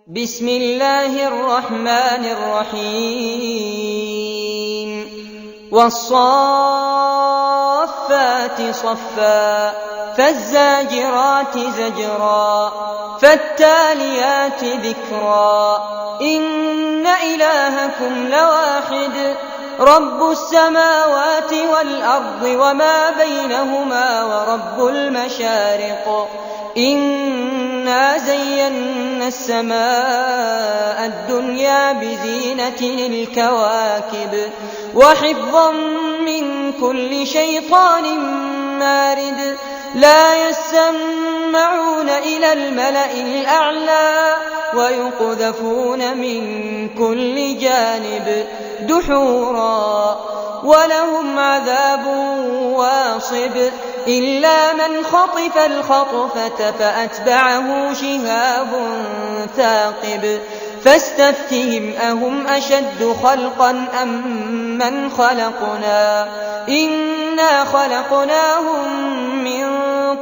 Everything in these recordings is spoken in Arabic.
بسم الله الرحمن الرحيم والصافات صفا فالزاجرات زجرا فالتاليات ذكرا إن إلهكم لواحد رب السماوات والأرض وما بينهما ورب المشارق إنا زينا السماء الدنيا بزينة الكواكب وحفظا من كل شيطان مارد لا يسمعون إلى الملأ الأعلى ويقذفون من كل جانب دحورا ولهم عذاب واصب إلا من خطف الخطفة فأتبعه شهاب ثاقب فاستفتهم أهم أشد خلقا أم من خلقنا إنا خلقناهم من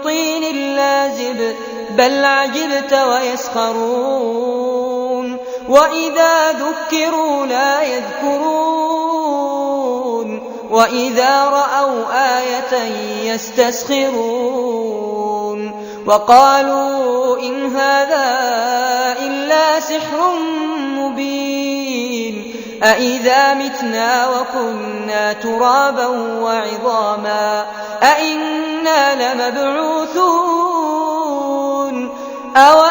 طين لازب بل عجبت ويسخرون وإذا ذكروا لا يذكرون وإذا رأوا آية يستسخرون وقالوا إن هذا إلا سحر مبين أإذا متنا وكنا ترابا وعظاما أإنا لمبعوثون أو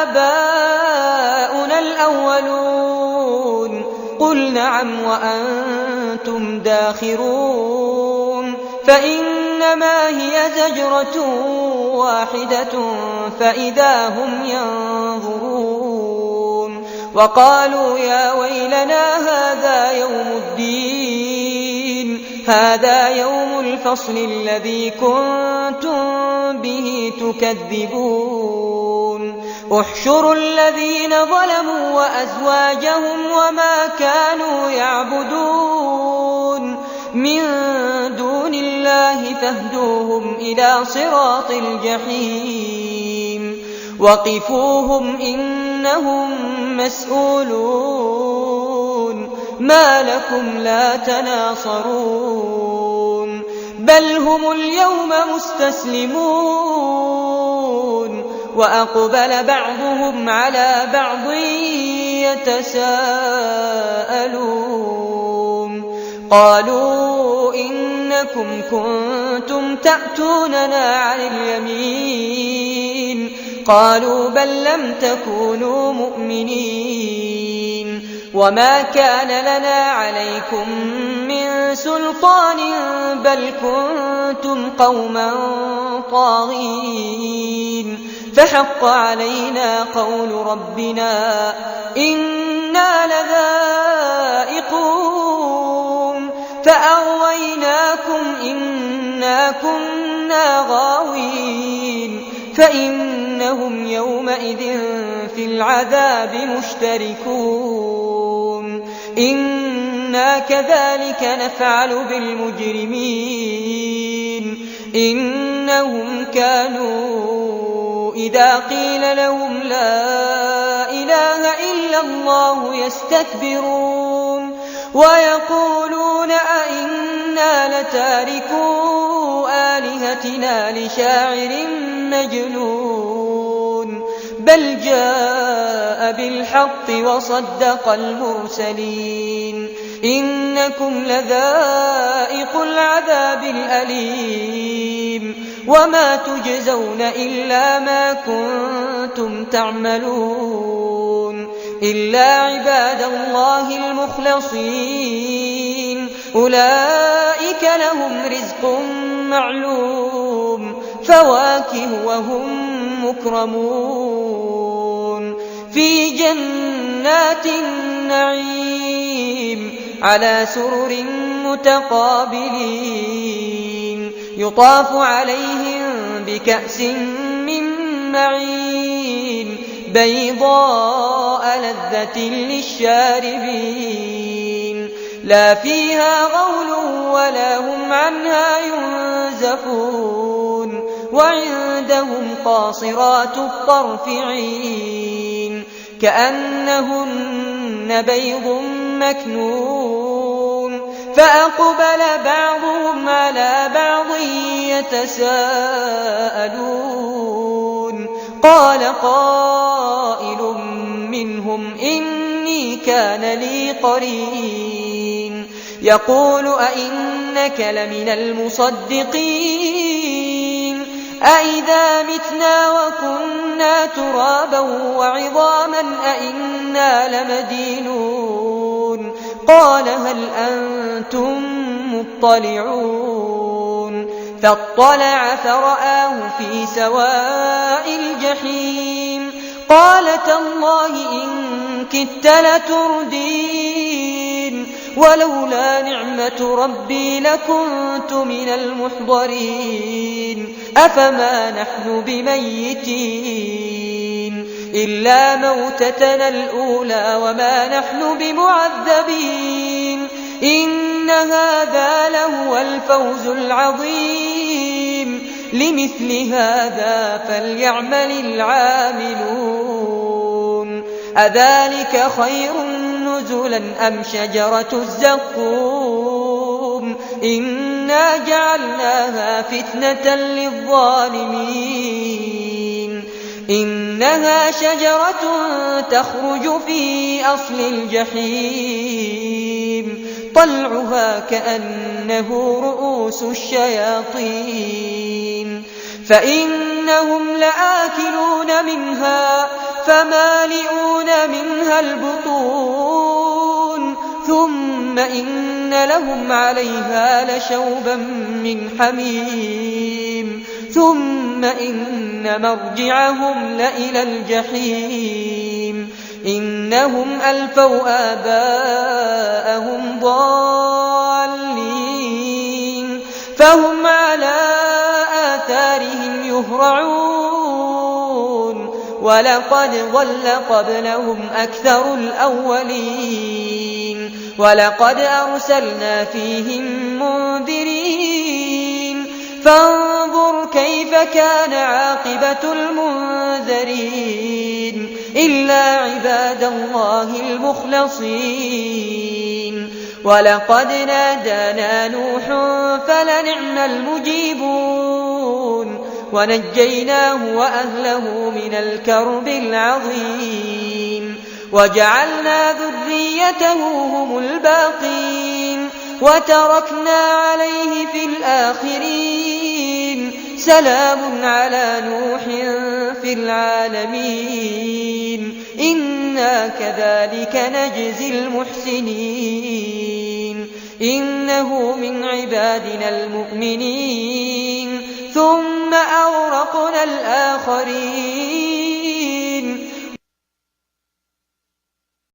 آباؤنا الأولون قل نعم وأنتم داخرون فإنما هي زجرة واحدة فإذا هم ينظرون وقالوا يا ويلنا هذا يوم الدين هذا يوم الفصل الذي كنتم به تكذبون احشروا الذين ظلموا وأزواجهم وما كانوا يعبدون من دون الله فاهدوهم إلى صراط الجحيم وقفوهم إنهم مسؤولون ما لكم لا تناصرون بل هم اليوم مستسلمون وأقبل بعضهم على بعض يتساءلون قالوا إنكم كنتم تأتوننا عن اليمين قالوا بل لم تكونوا مؤمنين وما كان لنا عليكم من سلطان بل كنتم قوما طاغين فحق علينا قول ربنا إنا لذائقون فأغويناكم إنا كنا غاوين فإنهم يومئذ في العذاب مشتركون إنا كذلك نفعل بالمجرمين إنهم كانوا إذا قيل لهم لا إله إلا الله يستكبرون ويقولون أئنا لتاركو آلهتنا لشاعر مجنون بل جاء بالحق وصدق المرسلين إنكم لذائق العذاب الأليم وما تجزون إلا ما كنتم تعملون إلا عباد الله المخلصين أولئك لهم رزق معلوم فواكه وهم مكرمون في جنات النعيم على سرر متقابلين يطاف عليهم بكأس من معين بيضاء لذة للشاربين لا فيها غول ولا هم عنها ينزفون وعندهم قاصرات الطرف عين كأنهن بيض مكنون فأقبل بعضهم على بعض يتساءلون قال قائل منهم إني كان لي قرين يقول أئنك لمن المصدقين أئذا متنا وكنا ترابا وعظاما أئنا لمدينون قال هل أنتم مطلعون فاطلع فرآه في سواء الجحيم قال تالله إن كدت لتردين ولولا نعمة ربي لكنت من المحضرين أفما نحن بميتين إلا موتتنا الأولى وما نحن بمعذبين إن هذا لهو الفوز العظيم لمثل هذا فليعمل العاملون أذلك خير نزلا أم شجرة الزقوم إنا جعلناها فتنة للظالمين إنها شجرة تخرج في أصل الجحيم طلعها كأنه رؤوس الشياطين فإنهم لآكلون منها فمالئون منها البطون ثم إن لهم عليها لشوبا من حميم ثم إن مرجعهم لإلى الجحيم إنهم ألفوا آباءهم ضالين فهم على آثارهم يهرعون ولقد ضل قبلهم أكثر الأولين ولقد أرسلنا فيهم منذرين فانظر كيف كان عاقبة المنذرين إلا عباد الله المخلصين ولقد نادانا نوح فلنعم المجيبون ونجيناه وأهله من الكرب العظيم وجعلنا ذريته هم الباقين وتركنا عليه في الآخرين سلام على نوح في العالمين إنا كذلك نجزي المحسنين إنه من عبادنا المؤمنين ثم أغرقنا الآخرين